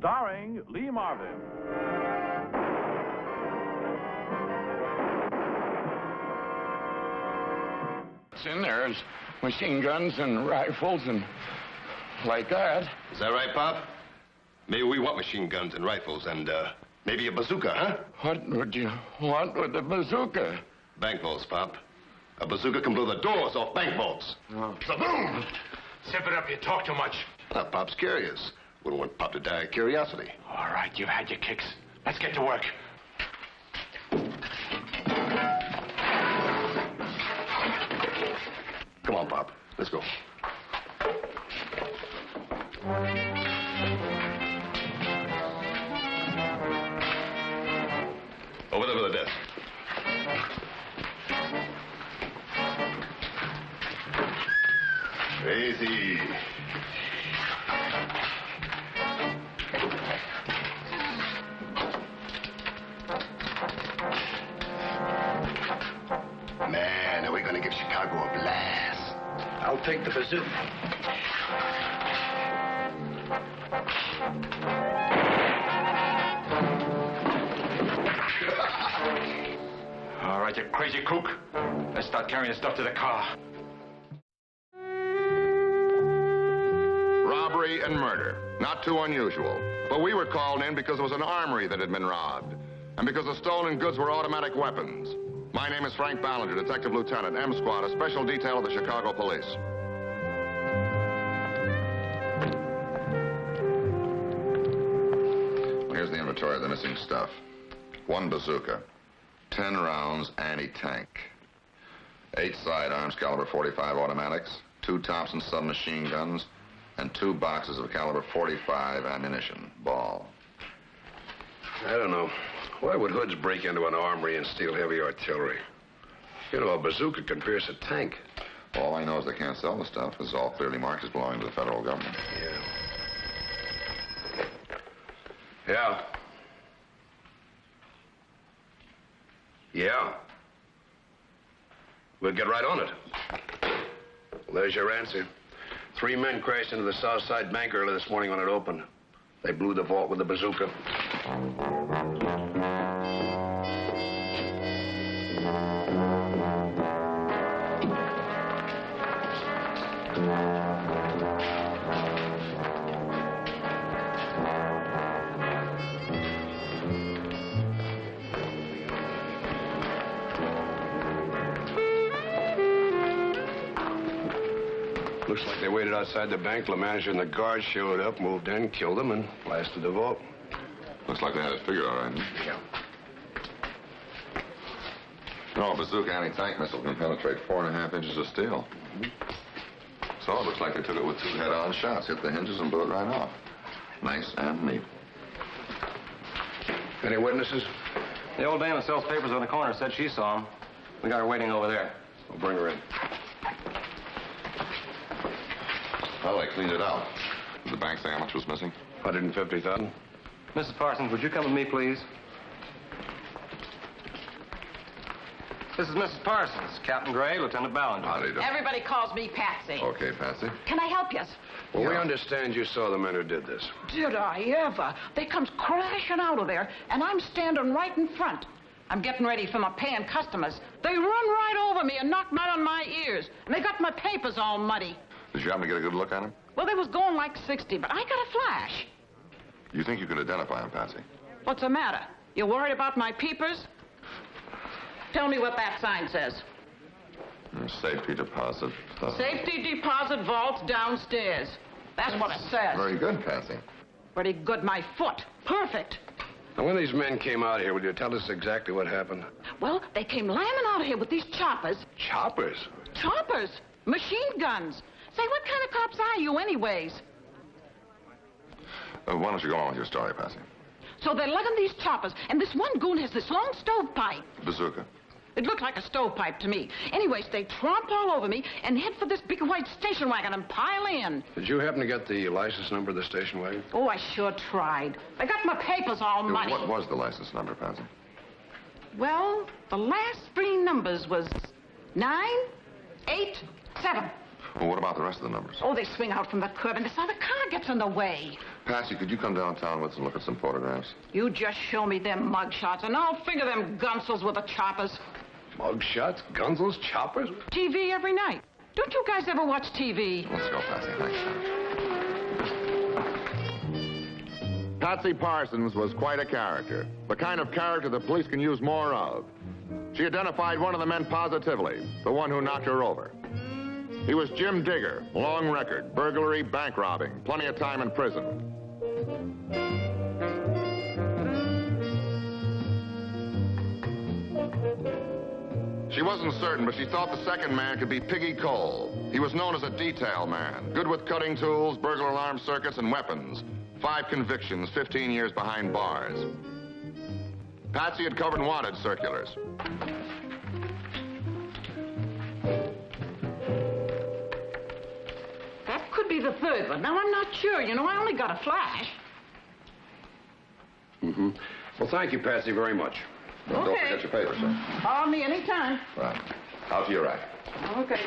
starring Lee Marvin. What's in there is machine guns and rifles and like that. Is that right, Pop? Maybe we want machine guns and rifles and, maybe a bazooka, huh? What would you want with a bazooka? Bank vaults, Pop. A bazooka can blow the doors off bank vaults. Oh. Kaboom! Zip it up, you talk too much. Pop's curious. Wouldn't want Pop to die of curiosity. All right, you've had your kicks. Let's get to work. Come on, Pop. Let's go. Over there to the desk. Easy. Man, are we going to give Chicago a blast? I'll take the bazooka. All right, you crazy kook. Let's start carrying the stuff to the car. Robbery and murder. Not too unusual. But we were called in because it was an armory that had been robbed. And because the stolen goods were automatic weapons. My name is Frank Ballinger, Detective Lieutenant, M Squad, a special detail of the Chicago Police. Here's the inventory of the missing stuff. 1 bazooka, 10 rounds anti-tank, 8 sidearms caliber .45 automatics, 2 Thompson submachine guns, and 2 boxes of caliber .45 ammunition, ball. I don't know. Why would hoods break into an armory and steal heavy artillery? You know, a bazooka can pierce a tank. All I know is they can't sell the stuff. It's all clearly marked as belonging to the federal government. Yeah. Yeah. We'll get right on it. Well, there's your answer. 3 men crashed into the South Side Bank early this morning when it opened. They blew the vault with a bazooka. Looks like they waited outside the bank till the manager and the guards showed up, moved in, killed them, and blasted the vault. Looks like they had it figured all right. Yeah. No, a bazooka anti-tank missile can penetrate 4.5 inches of steel. So it looks like they took it with 2 head-on shots, hit the hinges and blew it right off. Nice and neat. Any witnesses? The old dame that sells papers on the corner said she saw him. We got her waiting over there. We'll bring her in. Well, they cleaned it out. Did the bank say how much was missing? 150,000. Mrs. Parsons, would you come with me, please? This is Mrs. Parsons, Captain Gray, Lieutenant Ballinger. How do you do? Everybody calls me Patsy. Okay, Patsy. Can I help you? Well, we understand you saw the men who did this. Did I ever? They comes crashing out of there, and I'm standing right in front. I'm getting ready for my paying customers. They run right over me and knock right on my ears, and they got my papers all muddy. Did you happen to get a good look at him? Well, they was going like 60, but I got a flash. You think you could identify him, Patsy? What's the matter? You worried about my peepers? Tell me what that sign says. Safety deposit. Safety deposit vaults downstairs. That's what it says. Very good, Patsy. Pretty good, my foot. Perfect. Now, when these men came out here, will you tell us exactly what happened? Well, they came lambing out here with these choppers. Choppers? Choppers? Machine guns. Say, what kind of cops are you anyways? Why don't you go on with your story, Patsy? So they're lugging these choppers, and this one goon has this long stovepipe. Bazooka. It looked like a stovepipe to me. Anyways, they tromp all over me and head for this big white station wagon and pile in. Did you happen to get the license number of the station wagon? Oh, I sure tried. They got my papers all muddy. What was the license number, Patsy? Well, the last 3 numbers was 987. Well, what about the rest of the numbers? Oh, they swing out from the curb, and this other car gets in the way. Patsy, could you come downtown with us and look at some photographs? You just show me them mug shots, and I'll figure them gunsels with the choppers. Mug shots, gunsels, choppers? TV every night. Don't you guys ever watch TV? Let's go, Patsy. Thanks, Sam. Patsy Parsons was quite a character, the kind of character the police can use more of. She identified one of the men positively, the one who knocked her over. He was Jim Digger, long record, burglary, bank robbing, plenty of time in prison. She wasn't certain, but she thought the second man could be Piggy Cole. He was known as a detail man, good with cutting tools, burglar alarm circuits, and weapons. 5 convictions, 15 years behind bars. Patsy had covered wanted circulars. That could be the third one. Now, I'm not sure. You know, I only got a flash. Mm-hmm. Well, thank you, Patsy, very much. Don't forget your papers, sir. Call me anytime. Right. Out to your right. Okay.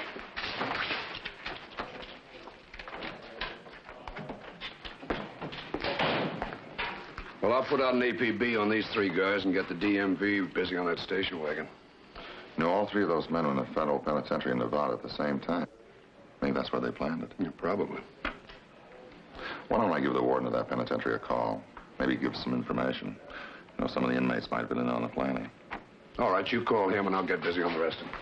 Well, I'll put out an APB on these 3 guys and get the DMV busy on that station wagon. You know, all 3 of those men were in the federal penitentiary in Nevada at the same time. Maybe that's where they planned it. Yeah, probably. Why don't I give the warden of that penitentiary a call? Maybe give some information. You know, some of the inmates might have been in on the planning. All right, you call him and I'll get busy on the rest of them.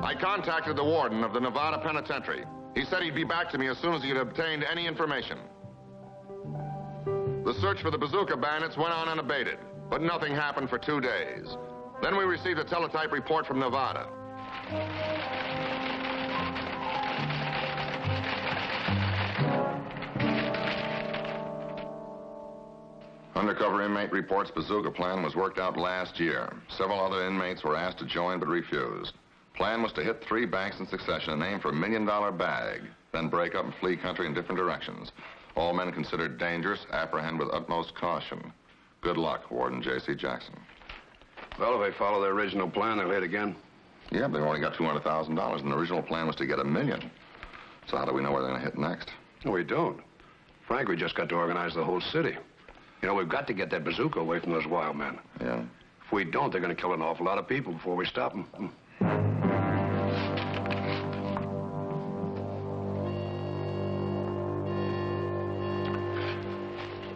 I contacted the warden of the Nevada Penitentiary. He said he'd be back to me as soon as he had obtained any information. The search for the bazooka bandits went on unabated, but nothing happened for 2 days. Then we received a teletype report from Nevada. Undercover inmate reports bazooka plan was worked out last year. Several other inmates were asked to join but refused. Plan was to hit 3 banks in succession and aim for $1 million bag, then break up and flee country in different directions. All men considered dangerous, apprehend with utmost caution. Good luck, Warden J.C. Jackson. Well, if they follow their original plan, they'll hit again. Yeah, but they've only got $200,000, and the original plan was to get $1 million. So how do we know where they're going to hit next? No, we don't. Frank, we just got to organize the whole city. You know, we've got to get that bazooka away from those wild men. Yeah. If we don't, they're going to kill an awful lot of people before we stop them.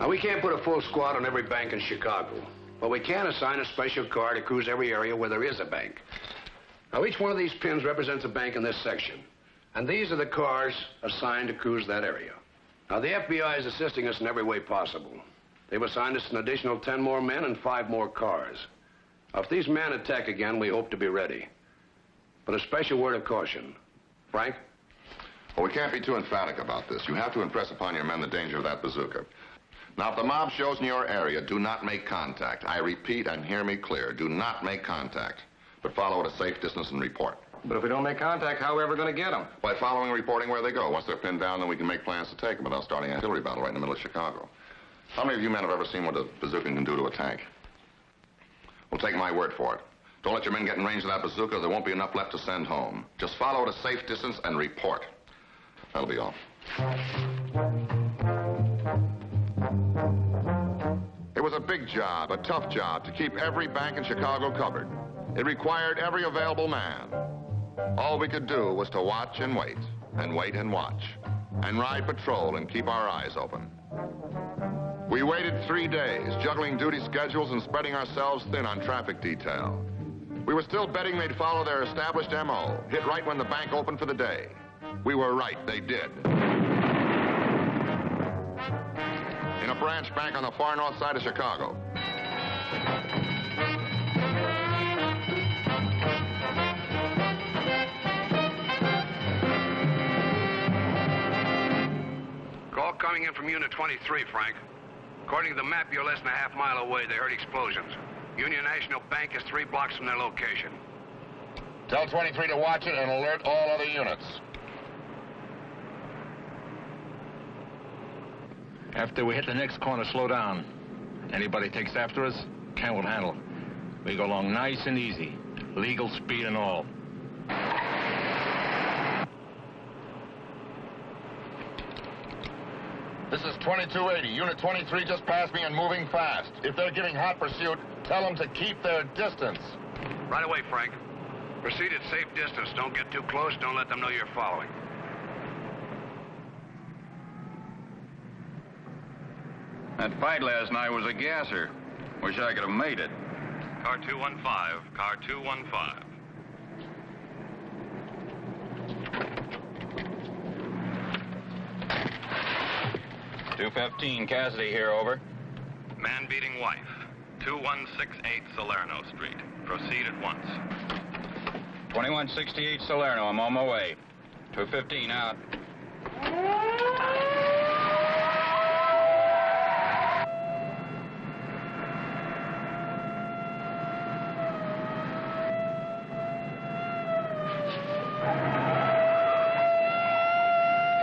Now, we can't put a full squad on every bank in Chicago, but we can assign a special car to cruise every area where there is a bank. Now, each one of these pins represents a bank in this section, and these are the cars assigned to cruise that area. Now, the FBI is assisting us in every way possible. They've assigned us an additional 10 more men and 5 more cars. Now, if these men attack again, we hope to be ready. But a special word of caution. Frank? Well, we can't be too emphatic about this. You have to impress upon your men the danger of that bazooka. Now, if the mob shows in your area, do not make contact. I repeat, and hear me clear, do not make contact, but follow at a safe distance and report. But if we don't make contact, how are we ever going to get them? By following and reporting where they go. Once they're pinned down, then we can make plans to take them without starting an artillery battle right in the middle of Chicago. How many of you men have ever seen what a bazooka can do to a tank? Well, take my word for it. Don't let your men get in range of that bazooka. There won't be enough left to send home. Just follow at a safe distance and report. That'll be all. It was a big job, a tough job, to keep every bank in Chicago covered. It required every available man. All we could do was to watch and wait and watch, and ride patrol and keep our eyes open. We waited 3 days, juggling duty schedules and spreading ourselves thin on traffic detail. We were still betting they'd follow their established M.O., hit right when the bank opened for the day. We were right, they did. In a branch bank on the far north side of Chicago. Call coming in from Unit 23, Frank. According to the map, you're less than a half mile away. They heard explosions. Union National Bank is 3 blocks from their location. Tell 23 to watch it and alert all other units. After we hit the next corner, slow down. Anybody takes after us, Cant will handle. We go along nice and easy. legal speed and all. This is 2280. Unit 23 just passed me and moving fast. If they're giving hot pursuit, tell them to keep their distance. Right away, Frank. Proceed at safe distance. Don't get too close. Don't let them know you're following. That fight last night was a gasser. Wish I could have made it. Car 215, car 215. .215, Cassidy here, over. Man beating wife. 2168 Salerno Street. Proceed at once. 2168 Salerno, I'm on my way. 215 out. Here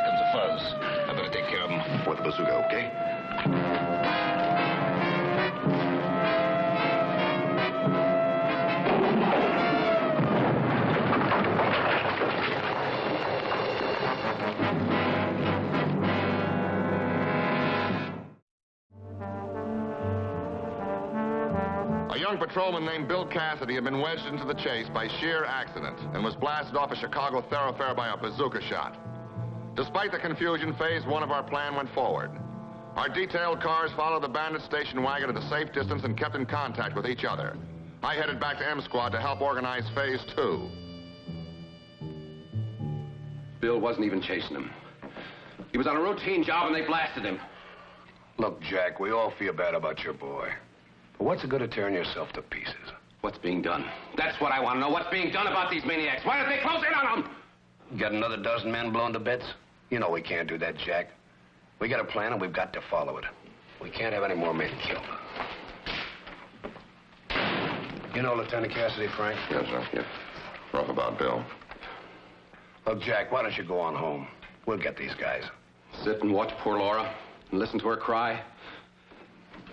comes a fuzz. I better take care of him. With the bazooka, okay? A young patrolman named Bill Cassidy had been wedged into the chase by sheer accident and was blasted off a Chicago thoroughfare by a bazooka shot. Despite the confusion, phase one of our plan went forward. Our detailed cars followed the bandit station wagon at a safe distance and kept in contact with each other. I headed back to M Squad to help organize phase two. Bill wasn't even chasing him. He was on a routine job and they blasted him. Look, Jack, we all feel bad about your boy. But what's the good of tearing yourself to pieces? What's being done? That's what I want to know. What's being done about these maniacs? Why don't they close in on them? Got another dozen men blown to bits? You know we can't do that, Jack. We got a plan and we've got to follow it. We can't have any more men killed. You know Lieutenant Cassidy, Frank? Yes, sir. Yeah. Rough about Bill. Look, Jack, why don't you go on home? We'll get these guys. Sit and watch poor Laura and listen to her cry.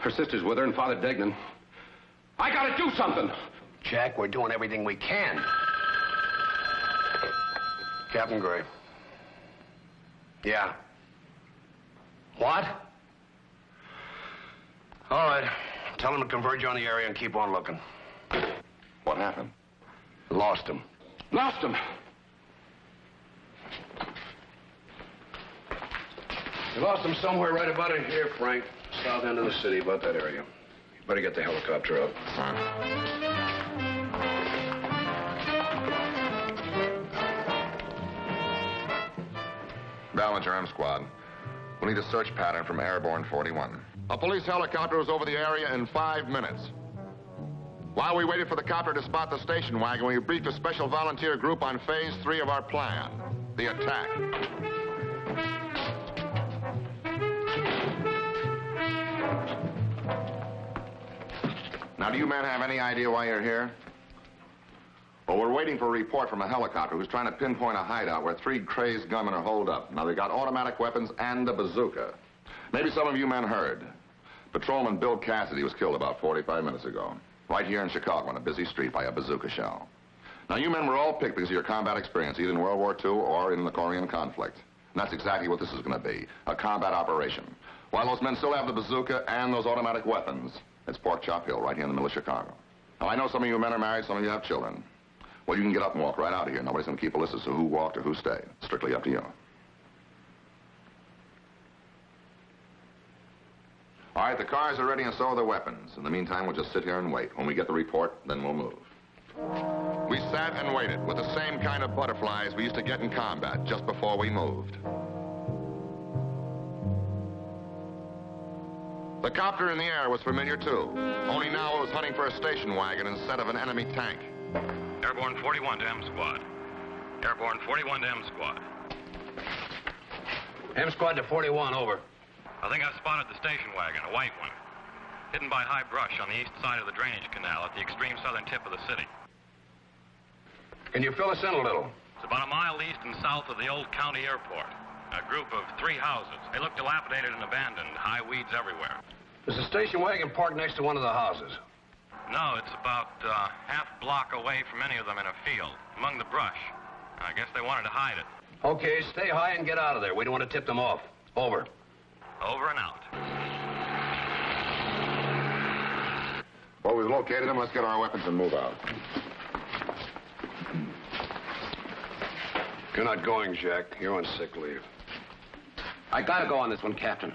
Her sister's with her and Father Degnan. I gotta do something! Jack, we're doing everything we can. Captain Gray. Yeah. What? All right. Tell them to converge on the area and keep on looking. What happened? Lost him. Lost him! We lost him somewhere right about in here, Frank. South end of the city, about that area. You better get the helicopter up. Ballinger, M Squad. We'll need a search pattern from Airborne 41. A police helicopter was over the area in 5 minutes. While we waited for the copter to spot the station wagon, we briefed a special volunteer group on phase 3 of our plan, the attack. Now, do you men have any idea why you're here? Well, we're waiting for a report from a helicopter who's trying to pinpoint a hideout where 3 crazed gunmen are holed up. Now, they've got automatic weapons and a bazooka. Maybe some of you men heard. Patrolman Bill Cassidy was killed about 45 minutes ago, right here in Chicago on a busy street by a bazooka shell. Now, you men were all picked because of your combat experience, either in World War II or in the Korean conflict. And that's exactly what this is going to be, a combat operation. While those men still have the bazooka and those automatic weapons, it's Pork Chop Hill right here in the middle of Chicago. Now, I know some of you men are married, some of you have children. Well, you can get up and walk right out of here. Nobody's going to keep a list as to who walked or who stayed. Strictly up to you. All right, the cars are ready and so are the weapons. In the meantime, we'll just sit here and wait. When we get the report, then we'll move. We sat and waited with the same kind of butterflies we used to get in combat just before we moved. The copter in the air was familiar, too. Only now it was hunting for a station wagon instead of an enemy tank. Airborne 41 to M Squad. Airborne 41 to M Squad. M Squad to 41, over. I think I've spotted the station wagon, a white one. Hidden by high brush on the east side of the drainage canal at the extreme southern tip of the city. Can you fill us in a little? It's about a mile east and south of the old county airport. A group of 3 houses. They look dilapidated and abandoned, high weeds everywhere. There's a station wagon parked next to one of the houses. No, it's about half block away from any of them in a field, among the brush. I guess they wanted to hide it. Okay, stay high and get out of there. We don't want to tip them off. Over. Over and out. Well, we've located them. Let's get our weapons and move out. You're not going, Jack. You're on sick leave. I gotta go on this one, Captain.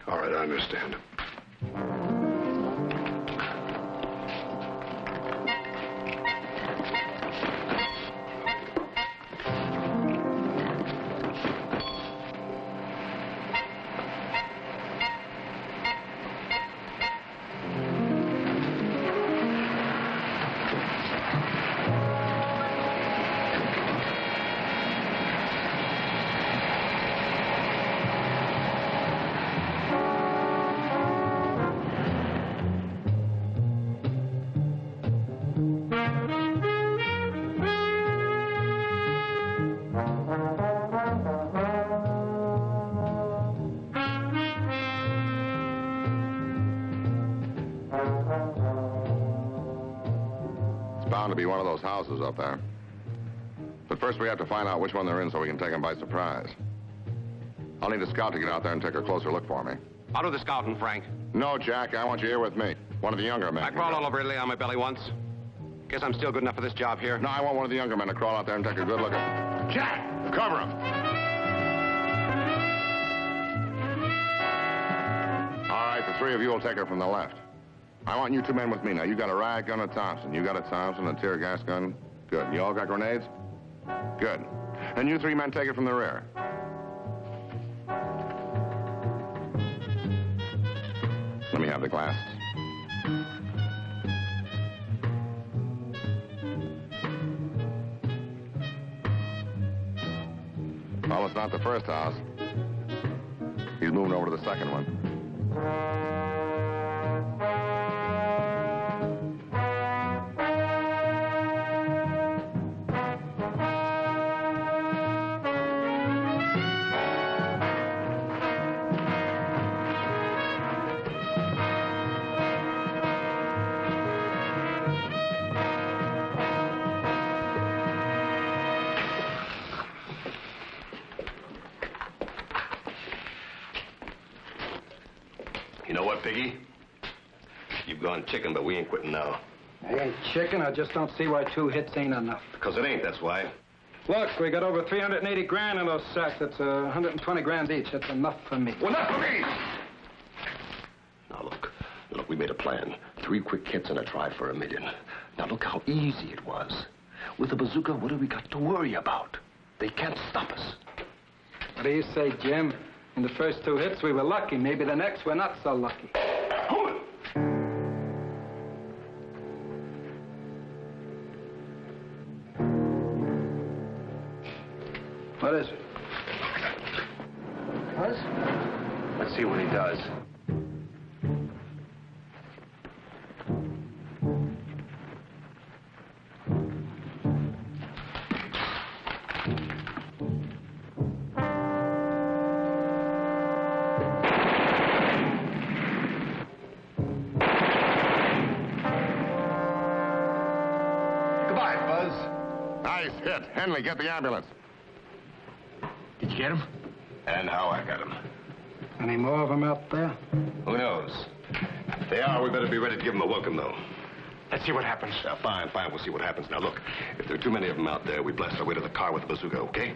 All right, I understand. Bound to be one of those houses up there. But first we have to find out which one they're in so we can take them by surprise. I'll need a scout to get out there and take a closer look for me. I'll do the scouting, Frank. No, Jack, I want you here with me. One of the younger men. I crawled all over Italy on my belly once. Guess I'm still good enough for this job here. No, I want one of the younger men to crawl out there and take a good look at... Jack! Cover him! All right, the three of you will take her from the left. I want you two men with me. Now, you got a riot gun, a Thompson. You got a Thompson, a tear gas gun. Good. You all got grenades? Good. And you three men take it from the rear. Let me have the glasses. Well, it's not the first house. He's moving over to the second one. You know what, Piggy? You've gone chicken, but we ain't quitting now. I ain't chicken. I just don't see why 2 hits ain't enough. Because it ain't, that's why. Look, we got over 380 grand in those sacks. That's 120 grand each. That's enough for me. Well, enough for me! Now, look, we made a plan. 3 quick hits and a try for $1 million. Now, look how easy it was. With a bazooka, what do we got to worry about? They can't stop us. What do you say, Jim? In the first 2 hits, we were lucky. Maybe the next, we're not so lucky. What is it? What? Let's see what he does. Goodbye, Buzz. Nice hit. Henley, get the ambulance. Did you get him? And how I got him. Any more of them out there? Who knows? If they are, we better be ready to give them a welcome, though. Let's see what happens. Now, fine, we'll see what happens. Now, look, if there are too many of them out there, we blast our way to the car with the bazooka, okay?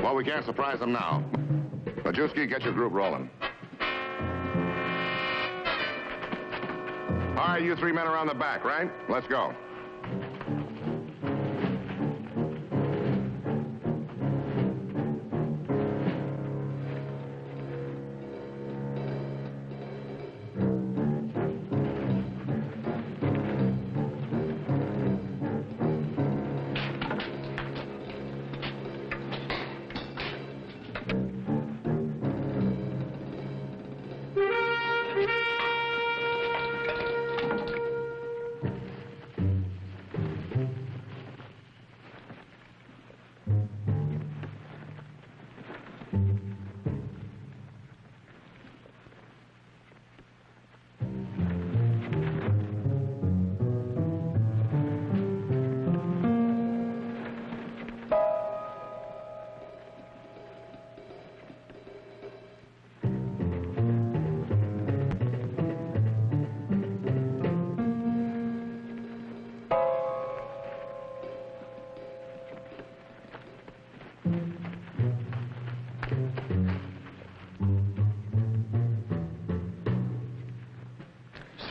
Well, we can't surprise them now. Majewski, get your group rolling. All right, you 3 men around the back, right? Let's go.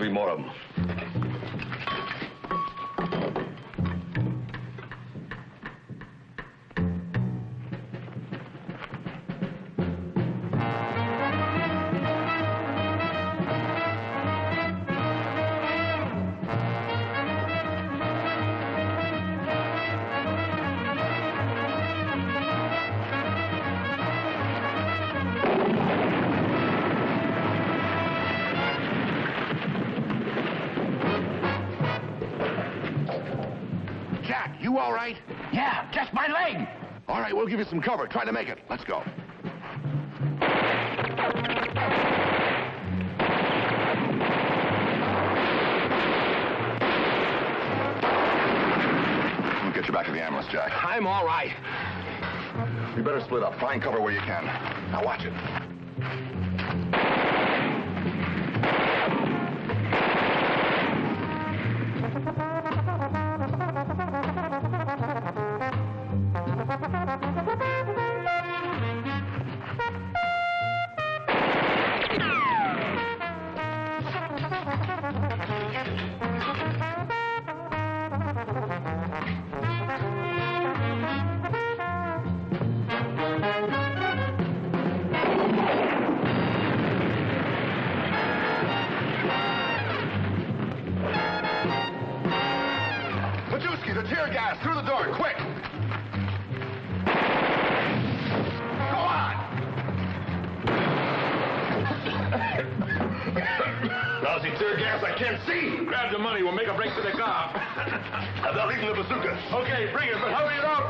3 more of them. Jack, you all right? Yeah, just my leg. All right, we'll give you some cover. Try to make it. Let's go. We'll get you back to the ambulance, Jack. I'm all right. You better split up. Find cover where you can. Now watch it. The tear gas, through the door, quick! Go on! Lousy tear gas, I can't see! Grab the money, we'll make a break for the car. They're leaving the bazooka. Okay, bring it, but hurry it up.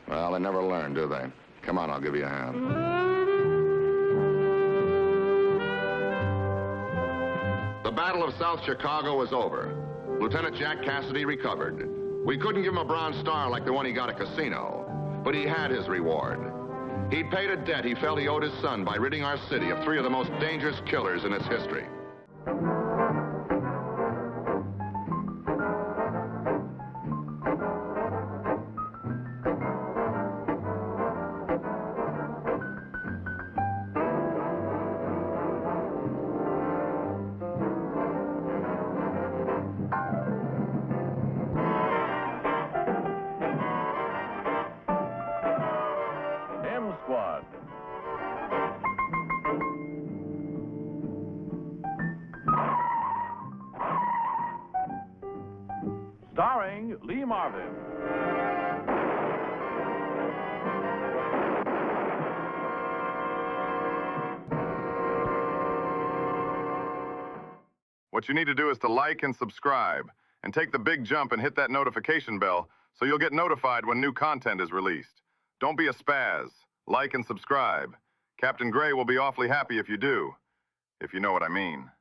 Well, they never learn, do they? Come on, I'll give you a hand. The Battle of South Chicago was over. Lieutenant Jack Cassidy recovered. We couldn't give him a Bronze Star like the one he got at Casino, but he had his reward. He'd paid a debt he felt he owed his son by ridding our city of 3 of the most dangerous killers in its history. Squad. Starring Lee Marvin. What you need to do is to like and subscribe, and take the big jump and hit that notification bell so you'll get notified when new content is released. Don't be a spaz. Like and subscribe. Captain Gray will be awfully happy if you do, if you know what I mean.